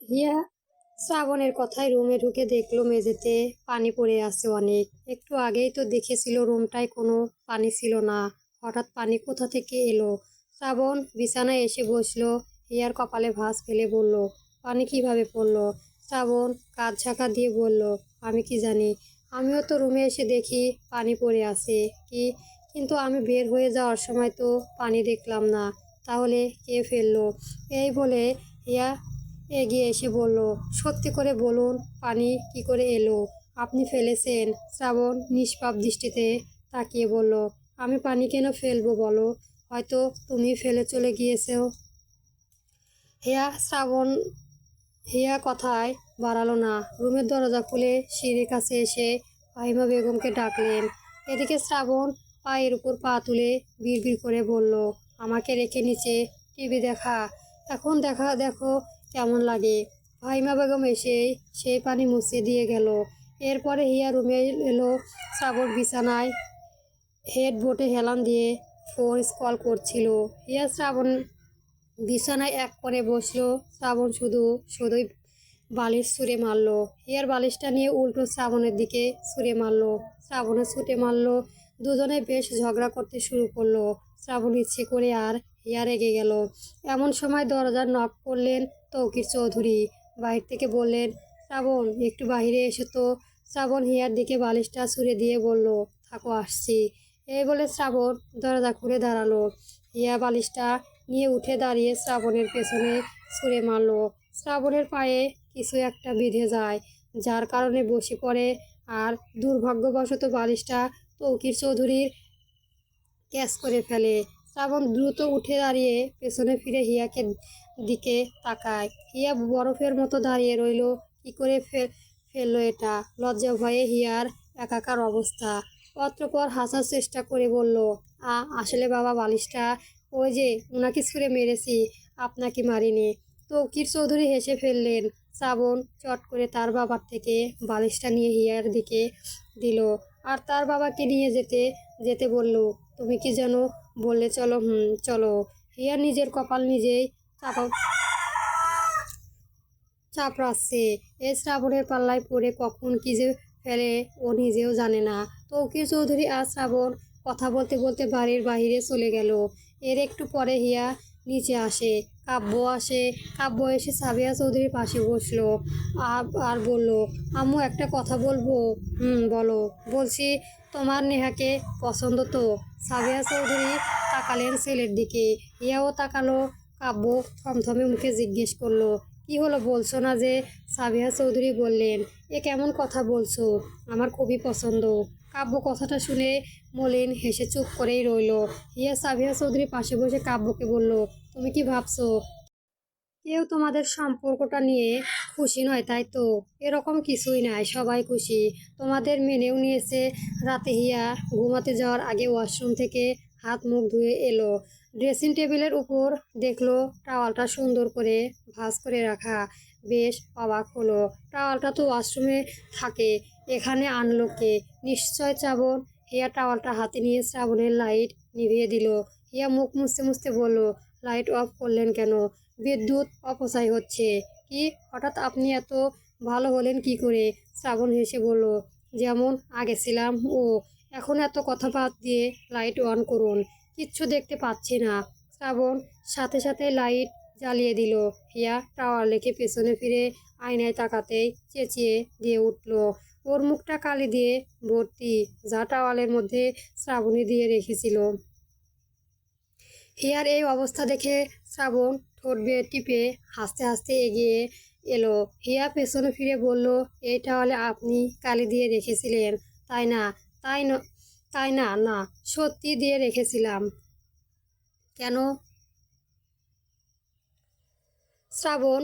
হিয়া শ্রাবণের কথায় রুমে ঢুকে দেখলো মেঝেতে পানি পড়ে আছে অনেক। একটু আগেই তো দেখেছিল রুমটায় কোনো পানি ছিল না, হঠাৎ পানি কোথা থেকে এলো? শ্রাবণ বিছানায় এসে বসলো। হিয়ার কপালে ভাঁজ ফেলে বলল, পানি কিভাবে পড়লো? শ্রাবণ কাঁধ ঝাঁকা দিয়ে বলল, আমি কি জানি, আমিও তো রুমে এসে দেখি পানি পড়ে আছে। কিন্তু আমি বের হয়ে যাওয়ার সময় তো পানি দেখলাম না, তাহলে কে ফেললো? এই বলে হিয়া এগিয়ে এসে বলল, সত্যি করে বলুন, পানি কি করে এলো? আপনি ফেলেছেন? শ্রাবণ নিষ্পাপ দৃষ্টিতে তাকিয়ে বলল, আমি পানি কেন ফেলবো বলো? হয়তো তুমি ফেলে চলে গিয়েছো। শ্রাবণ কথায় বাড়ালো না। রুমের দরজা খুলে সিঁড়ির কাছে এসে ফাহিমা বেগমকে ডাকলেন। এদিকে শ্রাবণ পায়ের উপর পা তুলে বিড়বিড় করে বলল, আমাকে রেখে নিচে টিভি দেখা, এখন দেখো কেমন লাগে। ফাহিমা বেগম এসেই সেই পানি মুছে দিয়ে গেল। এরপরে হিয়া রুমে এলো। শ্রাবণ বিছানায় হেডবোর্ডে হেলান দিয়ে ফোন স্ক্রল করছিল। শ্রাবণ বিছানায় এক করে বসলো। শ্রাবণ শুধুই বালিশ ছুঁড়ে মারলো। হিয়ার বালিশটা নিয়ে উল্টো শ্রাবণের দিকে ছুঁড়ে মারলো। শ্রাবণে ছুটে মারলো। দুজনে বেশ ঝগড়া করতে শুরু করলো। শ্রাবণ ইচ্ছে করে আর হিয়া রেগে গেল। এমন সময় দরজার নক করলেন তৌকির চৌধুরী। বাইরে থেকে বললেন, শ্রাবণ একটু বাইরে এসো তো। শ্রাবণ হিয়ার দিকে বালিশটা ছুঁড়ে দিয়ে বলল, থাকো আসছি। এই বলে শ্রাবণ দরজা খুলে দাঁড়ালো। হিয়া বালিশটা নিয়ে উঠে দাঁড়িয়ে শ্রাবণের পেছনে ছুঁড়ে মারল। শ্রাবণের পায়ে কিছু একটা বিঁধে যায়, যার কারণে বসে পড়ে। আর দুর্ভাগ্যবশত বালিশটা তৌকির চৌধুরীর ক্যাচ করে ফেলে। শ্রাবণ দ্রুত উঠে দাঁড়িয়ে পেছনে ফিরে হিয়াকে দিকে তাকায়। হিয়া বরফের মতো দাঁড়িয়ে রইল। কি করে ফেললো এটা? লজ্জা ভয়ে হিয়ার একাকার অবস্থা। অতঃপর হাসার চেষ্টা করে বলল, আসলে বাবা, বালিশটা ওই যে ওনাকে ছুঁড়ে মেরেছি, আপনাকে মারিনি। তৌকির চৌধুরী হেসে ফেললেন। শ্রাবণ চট করে তার বাবার থেকে বালিশটা নিয়ে হিয়ার দিকে দিল আর তার বাবাকে নিয়ে যেতে যেতে বলল, তুমি কি যেন বললে? চলো। চলো। হিয়া নিজের কপাল নিজেই চাপড়াচ্ছে। এই শ্রাবণের পাল্লায় পড়ে কখন কি যে ফেলে ও নিজেও জানে না। তৌকির চৌধুরী আর শ্রাবণ কথা বলতে বলতে বাড়ির বাহিরে চলে গেল। এর একটু পরে হিয়া নিচে আসে। কাব্য এসে সাবিয়া চৌধুরীর পাশে বসলো আর বলল, আম্মু একটা কথা বলবো? বলো। বলছি, তোমার নেহাকে পছন্দ তো? সাবিয়া চৌধুরী তাকালেন ছেলের দিকে। হিয়াও তাকালো। কাব্য থমথমে মুখে জিজ্ঞেস করলো, কি হলো, বলছো না যে? সাবিহা চৌধুরী বললেন, এ কেমন কথা বলছো? আমার খুবই পছন্দ। কাব্য কথাটা শুনে মলিন হেসে চুপ করেই রইল। হিয়া সাবিহা চৌধুরীর পাশে বসে কাব্যকে বলল, তুমি কি ভাবছো কেউ তোমাদের সম্পর্কটা নিয়ে খুশি নয়, তাই তো? এরকম কিছুই নাই, সবাই খুশি। তোমাদের মেনেও নিয়েছে। রাতে হিয়া ঘুমাতে যাওয়ার আগে ওয়াশরুম থেকে হাত মুখ ধুয়ে এলো। ড্রেসিং টেবিলের উপর দেখলো টাওয়ালটা সুন্দর করে ভাঁজ করে রাখা। বেশ অবাক হলো, টাওয়ালটা তো ওয়াশরুমে থাকে, এখানে আনলো কে? নিশ্চয় শ্রাবণ। হিয়া টাওয়ালটা হাতে নিয়ে শ্রাবণের লাইট নিভিয়ে দিল। হিয়া মুখ মুছতে মুছতে বলল, লাইট অফ করলেন কেন? বিদ্যুৎ অপচয় হচ্ছে। কি হঠাৎ আপনি এত ভালো হলেন কি করে? শ্রাবণ হেসে বলল, যেমন আগে ছিলাম ও এখন। এত কথা বাদ দিয়ে লাইট অন করুন, কিচ্ছু দেখতে পাচ্ছি না। শ্রাবণ সাথে সাথে লাইট জ্বালিয়ে দিল। হিয়া টাওয়ার লেকে পেছনে ফিরে আয়নায় তাকাতেই চেঁচিয়ে দিয়ে উঠল। ওর মুখটা কালি দিয়ে ভর্তি, যা টাওয়ালের মধ্যে শ্রাবণী দিয়ে রেখেছিল। হিয়ার এই অবস্থা দেখে শ্রাবণ ঠোঁট বেয়ে টিপে হাসতে হাসতে এগিয়ে এলো। হিয়া পেছনে ফিরে বলল, এই টাওয়ালে আপনি কালি দিয়ে রেখেছিলেন, তাই না? তাই না? তাই না? না, সত্যি দিয়ে রেখেছিলাম। কেন? শ্রাবণ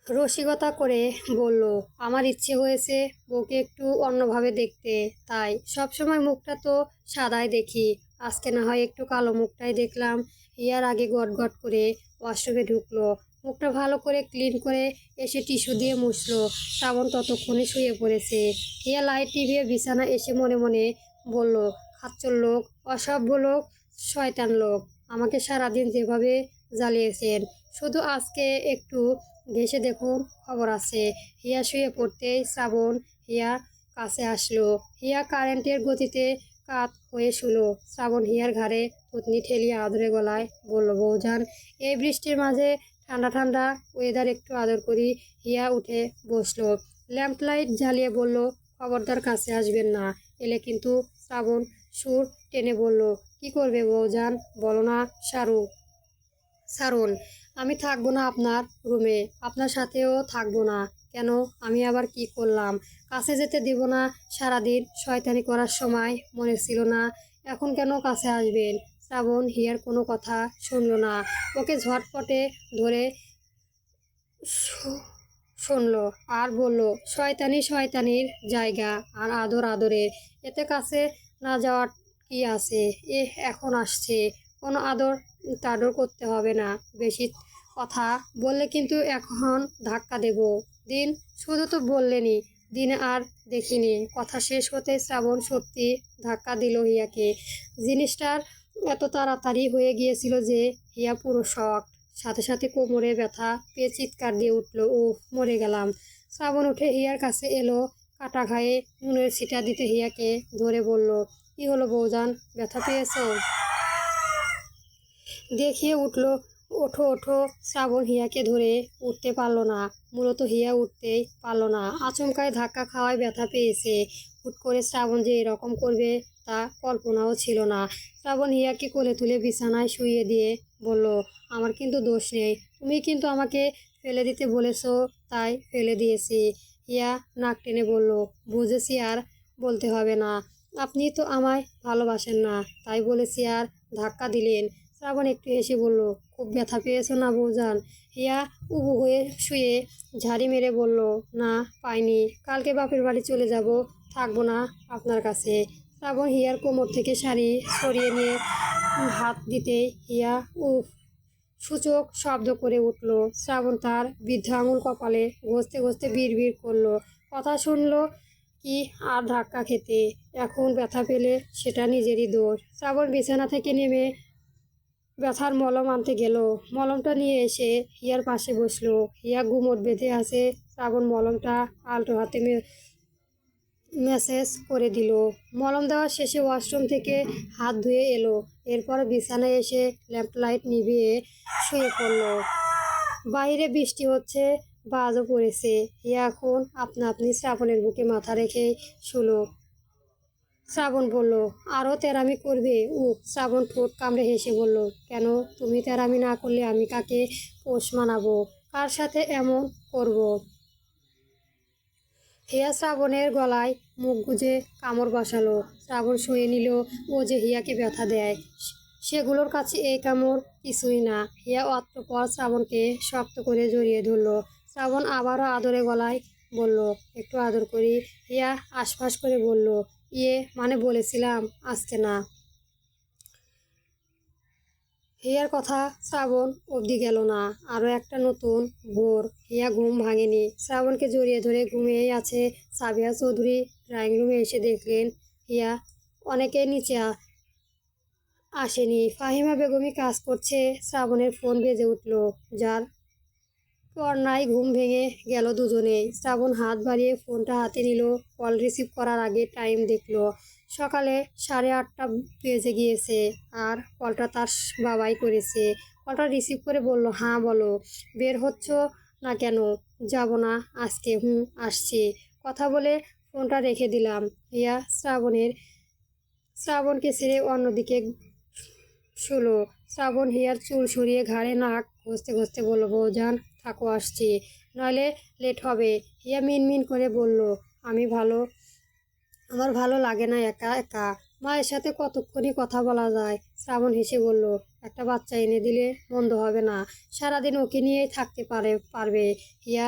রসিকতা করে বলল, আমার ইচ্ছে হয়েছে বউকে একটু অন্যভাবে দেখতে, তাই। সবসময় মুখটা তো সাদাই দেখি, আজকে না হয় একটু কালো মুখটাই দেখলাম। ইয়ার আগে গট করে ওয়াশরুমে ঢুকলো। মুখটা ভালো করে ক্লিন করে এসে টিস্যু দিয়ে মুছলো। শ্রাবণ ততক্ষণে শুয়ে পড়েছে। হিয়া লাইট টিভিয়ে বিছানা এসে মনে মনে বলল, খাচ্চর লোক, অসভ্য লোক, শয়তান লোক, আমাকে সারাদিন যেভাবে জ্বালিয়েছেন শুধু আজকে একটু ঘেঁষে দেখুন, খবর আছে। হিয়া শুয়ে পড়তেই শ্রাবণ হিয়ার কাছে আসলো। হিয়া কারেন্টের গতিতে কাত হয়ে শুলো। শ্রাবণ হিয়ার ঘাড়ে থুতনি ঠেলিয়ে আদরে গলায় বলল, বৌজান, এই বৃষ্টির মাঝে ঠান্ডা ঠান্ডা ওয়েদার একটু আদর করি। হিয়া উঠে বসলো, ল্যাম্প লাইট জ্বালিয়ে বলল, খবরদার কাছে আসবেন না, এলে কিন্তু। শ্রাবণ সুর টেনে বলল, কি করবে বৌজান, বলো না। সারুন, আমি থাকবো না আপনার রুমে, আপনার সাথেও থাকবো না। কেন, আমি আবার কি করলাম? কাছে যেতে দিব না, সারাদিন শয়তানি করার সময় মনে ছিল না, এখন কেন কাছে আসবেন? শ্রাবণ হিয়ার কোনো কথা শুনল না, ওকে ঝটপটে ধরে শুনল আর বলল, শয়তানি শয়তানির জায়গা, আর আদর আদরের, এতে কাছে না যাওয়ার কি আছে? এখন আসছে, কোনো আদর টাদর করতে হবে না। বেশি কথা বললে কিন্তু এখন ধাক্কা দেব। দিন, শুধু তো বললেনই, দিন আর দেখিনি। কথা শেষ হতে শ্রাবণ সত্যি ধাক্কা দিল হিয়াকে। জিনিসটার এত তাড়াতাড়ি হয়ে গিয়েছিল যে হিয়া পুরো শক। সাথে সাথে কোমরে ব্যথা পেয়ে চিৎকার দিয়ে উঠল, ও মরে গেলাম। শ্রাবণ উঠে হিয়ার কাছে এলো, কাটা ঘায়ে নুনের ছিটা দিতে হিয়াকে ধরে বলল, কি হলো বৌজান, ব্যথা পেয়েছো? দেখিয়ে উঠল, ওঠো ওঠো। শ্রাবণ হিয়াকে ধরে উঠতে পারল না, মূলত হিয়া উঠতেই পারল না, আচমকায় ধাক্কা খাওয়ায় ব্যথা পেয়েছে। হুট করে শ্রাবণ যে এরকম করবে তা কল্পনাও ছিল না। শ্রাবণ হিয়াকে কোলে তুলে বিছানায় শুইয়ে দিয়ে বলল, আমার কিন্তু দোষ নেই, তুমি কিন্তু আমাকে ফেলে দিতে বলেছো, তাই ফেলে দিয়েছি। হিয়া নাক টেনে বলল, বুঝেছি, আর বলতে হবে না, আপনি তো আমায় ভালোবাসেন না, তাই বলেছি, আর ধাক্কা দিলেন। শ্রাবণ একটু হেসে বলল, খুব ব্যথা পেয়েছো না বৌজান? হিয়া উবু হয়ে শুয়ে ঝাড়ি মেরে বলল, না, পাইনি, কালকে বাপের বাড়ি চলে যাব, থাকবো না আপনার কাছে। শ্রাবণ হিয়ার কোমর থেকে শাড়ি সরিয়ে নিয়ে হাত দিতেই হিয়া উফ সূচক শব্দ করে উঠল। শ্রাবণ তার বৃদ্ধ আঙুল কপালে ঘষতে ঘষতে বিড়বিড় করলো, কথা শুনলো কি আর ধাক্কা খেতে? এখন ব্যথা পেলে সেটা নিজেরই দোষ। শ্রাবণ বিছানা থেকে নেমে ব্যথার মলম আনতে গেল। মলমটা নিয়ে এসে হিয়ার পাশে বসলো। হিয়া গুমট বেঁধে আছে। শ্রাবণ মলমটা আলতো হাতে মেসেজ করে দিল। মলম দেওয়ার শেষে ওয়াশরুম থেকে হাত ধুয়ে এলো। এরপর বিছানায় এসে ল্যাম্প লাইট নিভিয়ে শুয়ে পড়লো। বাইরে বৃষ্টি হচ্ছে, বাজও পড়েছে। হিয়া এখন আপনা আপনি শ্রাবণের বুকে মাথা রেখে শুলো। শ্রাবণ বলল, আরও তেরামি করবে? শ্রাবণ ঠোঁট কামড়ে হেসে বলল, কেন, তুমি তেরামি না করলে আমি কাকে পোষ মানাবো? কার সাথে এমন করব? হিয়া শ্রাবণের গলায় মুখ গুজে কামড় বসালো। শ্রাবণ শুয়ে নিল। ও যে হিয়াকে ব্যথা দেয়, সেগুলোর কাছে এই কামড় কিছুই না। হিয়া অতঃপর শ্রাবণকে শক্ত করে জড়িয়ে ধরল। শ্রাবণ আবারও আদরে গলায় বলল, একটু আদর করি। হিয়া আশপাশ করে বলল, মানে বলেছিলাম আজকে না। হিয়ার কথা শ্রাবণ অবধি গেল না। আরও একটা নতুন ভোর। হিয়া ঘুম ভাঙেনি। শ্রাবণকে জড়িয়ে ধরে ঘুমিয়েই আছে। সাবিয়া চৌধুরী ড্রয়িং রুমে এসে দেখলেন হিয়া অনেকে নিচে আসেনি। ফাহিমা বেগমই কাজ করছে। শ্রাবণের ফোন বেজে উঠল, যার পর্নায় ঘুম ভেঙে গেল দুজনেই। শ্রাবণ হাত বাড়িয়ে ফোনটা হাতে নিল। কল রিসিভ করার আগে টাইম দেখল, সকালে 8:30 বেজে গিয়েছে। আর কলটা তার বাবাই করেছে। কলটা রিসিভ করে বলল, হ্যাঁ বলো, বের হচ্ছ না কেন? যাব না আজকে। আসছি। কথা বলে ফোনটা রেখে দিলাম। হিয়া শ্রাবণকে ছেড়ে অন্যদিকে শুলো। শ্রাবণ হিয়ার চুল সরিয়ে ঘাড়ে নাক ঘষতে ঘষতে বলল, বৌজান থাকো, আসছি, নইলে লেট হবে। হিয়া মিনমিন করে বলল, আমার ভালো লাগে না একা একা, মায়ের সাথে কতক্ষণই কথা বলা যায়। শ্রাবণ হেসে বলল, একটা বাচ্চা এনে দিলে মন্দ হবে না, সারাদিন ওকে নিয়েই থাকতে পারবে। হিয়া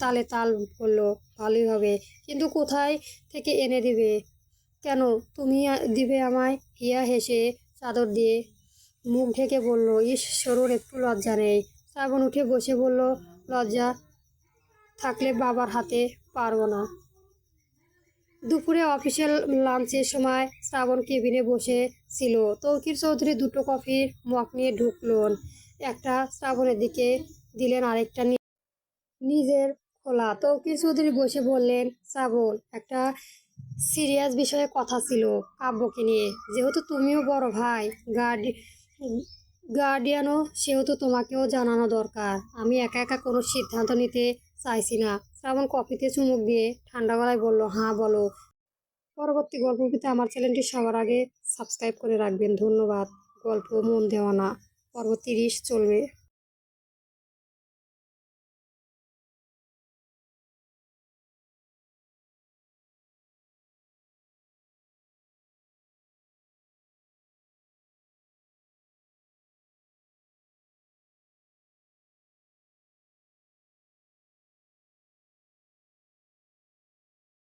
তালে তাল বলল, ভালোই হবে, কিন্তু কোথায় থেকে এনে দিবে? কেন, তুমি দিবে আমায়? হিয়া হেসে চাদর দিয়ে মুখ ঢেকে বলল, সরুর একটু লজ্জা নেই। শ্রাবণ উঠে বসে বলল, লজ্জা থাকলে বাবার হাতে পারবো না। দুপুরে অফিসিয়াল লাঞ্চের সময় শ্রাবণ কেবিনে বসে ছিল। তৌকির চৌধুরী দুটো কফির মগ নিয়ে ঢুকলেন। একটা, শ্রাবণের দিকে দিলেন আরেকটা। নিজের খোলা তৌকির চৌধুরী বসে বললেন, শ্রাবণ, একটা সিরিয়াস বিষয়ে কথা ছিল কাব্যকে নিয়ে। যেহেতু তুমিও বড় ভাই, গার্ডিয়ানও, সেহেতু তোমাকেও জানানো দরকার। আমি একা একা কোনো সিদ্ধান্ত নিতে চাইছি না। শ্রাবণ কফিতে চুমুক দিয়ে ঠান্ডা গলায় বলল, হ্যাঁ বলো। পরবর্তী গল্প পেতে আমার চ্যানেলটি সবার আগে সাবস্ক্রাইব করে রাখবেন। ধন্যবাদ। গল্প মন দেওয়া না, পর্ব 30 চলবে।